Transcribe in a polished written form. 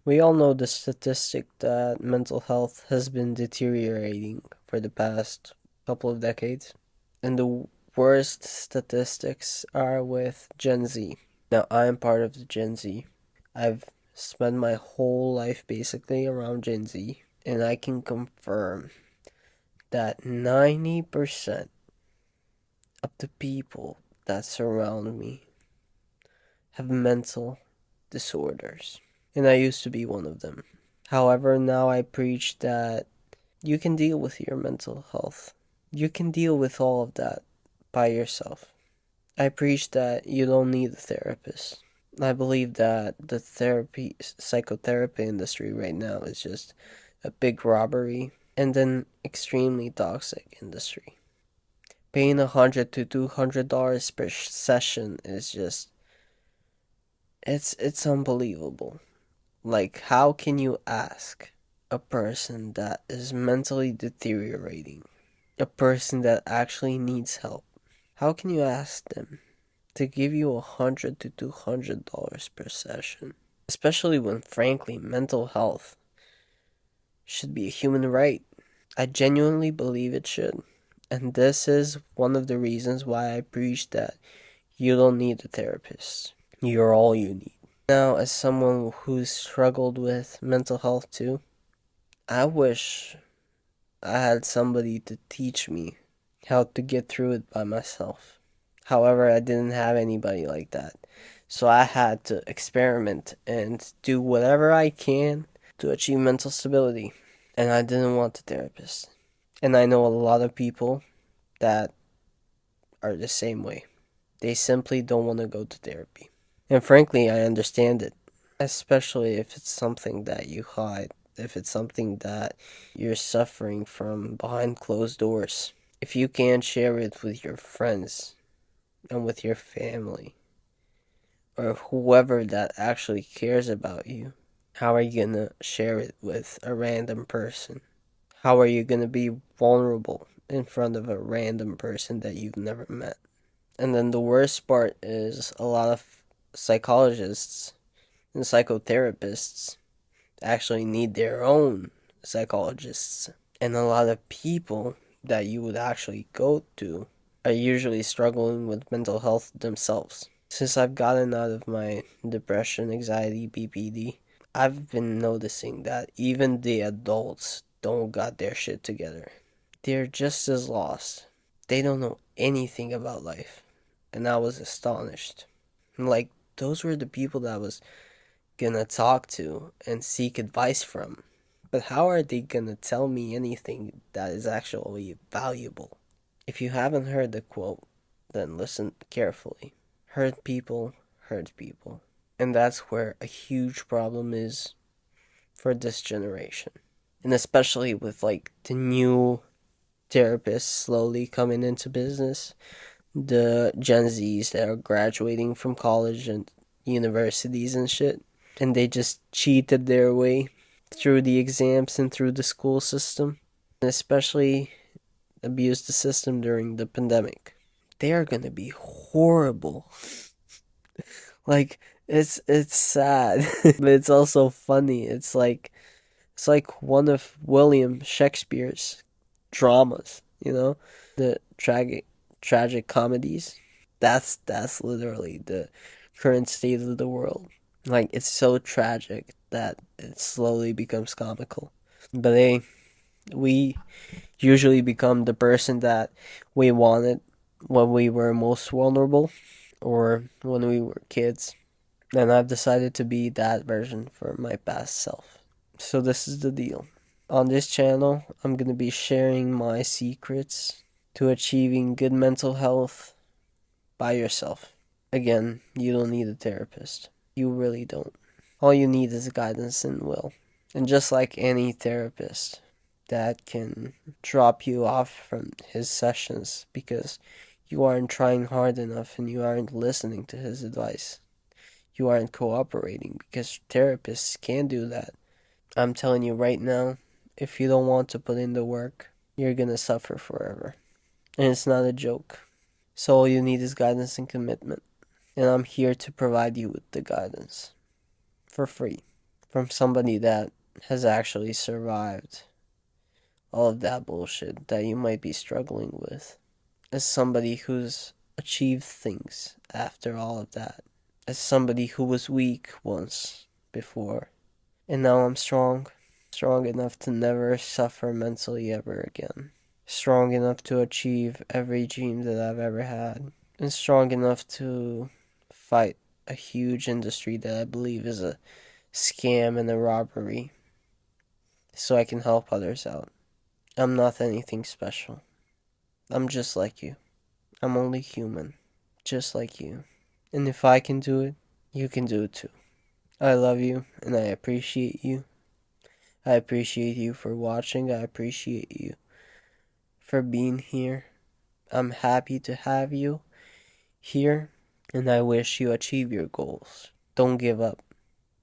We all know the statistic that mental health has been deteriorating for the past couple of decades. And the worst statistics are with Gen Z. Now, I am part of the Gen Z. I've spent my whole life basically around Gen Z, and I can confirm that 90% of the people that surround me have mental disorders. And I used to be one of them. However, now I preach that you can deal with your mental health. You can deal with all of that by yourself. I preach that you don't need a therapist. I believe that the psychotherapy industry right now is just a big robbery and an extremely toxic industry. Paying $100 to $200 per session is just it's unbelievable. Like, how can you ask a person that is mentally deteriorating, a person that actually needs help, how can you ask them to give you $100 to $200 per session? Especially when, frankly, mental health should be a human right. I genuinely believe it should. And this is one of the reasons why I preach that you don't need a therapist. You're all you need. Now, as someone who's struggled with mental health too, I wish I had somebody to teach me how to get through it by myself. However, I didn't have anybody like that. So I had to experiment and do whatever I can to achieve mental stability. And I didn't want a therapist. And I know a lot of people that are the same way. They simply don't want to go to therapy. And frankly, I understand it, especially if it's something that you hide, if it's something that you're suffering from behind closed doors. If you can't share it with your friends and with your family or whoever that actually cares about you, how are you gonna share it with a random person? How are you gonna be vulnerable in front of a random person that you've never met? And then the worst part is a lot of psychologists and psychotherapists actually need their own psychologists. And a lot of people that you would actually go to are usually struggling with mental health themselves. Since I've gotten out of my depression, anxiety, BPD, I've been noticing that even the adults don't got their shit together. They're just as lost. They don't know anything about life. And I was astonished. Like, those were the people that I was gonna talk to and seek advice from. But how are they gonna tell me anything that is actually valuable? If you haven't heard the quote, then listen carefully. Hurt people hurt people. And that's where a huge problem is for this generation. And especially with like the new therapists slowly coming into business, the Gen Zs that are graduating from college and universities and shit, and they just cheated their way through the exams and through the school system, and especially abused the system during the pandemic. They are gonna be horrible. Like, it's sad, but it's also funny. It's like one of William Shakespeare's dramas, the tragic comedies. That's literally the current state of the world. Like, it's so tragic that it slowly becomes comical. But hey, we usually become the person that we wanted when we were most vulnerable or when we were kids. And I've decided to be that version for my past self. So this is the deal. On this channel, I'm going to be sharing my secrets to achieving good mental health by yourself. Again, you don't need a therapist. You really don't. All you need is guidance and will. And just like any therapist that can drop you off from his sessions because you aren't trying hard enough and you aren't listening to his advice, you aren't cooperating, because therapists can do that. I'm telling you right now, if you don't want to put in the work, you're gonna suffer forever. And it's not a joke. So all you need is guidance and commitment. And I'm here to provide you with the guidance for free. from somebody that has actually survived all of that bullshit that you might be struggling with. As somebody who's achieved things after all of that. As somebody who was weak once before. And now I'm strong. Strong enough to never suffer mentally ever again. Strong enough to achieve every dream that I've ever had. And strong enough to fight a huge industry that I believe is a scam and a robbery so I can help others out. I'm not anything special. I'm just like you. I'm only human, just like you. And if I can do it, you can do it too. I love you and I appreciate you. I appreciate you for watching. I appreciate you for being here. I'm happy to have you here and I wish you achieve your goals. Don't give up.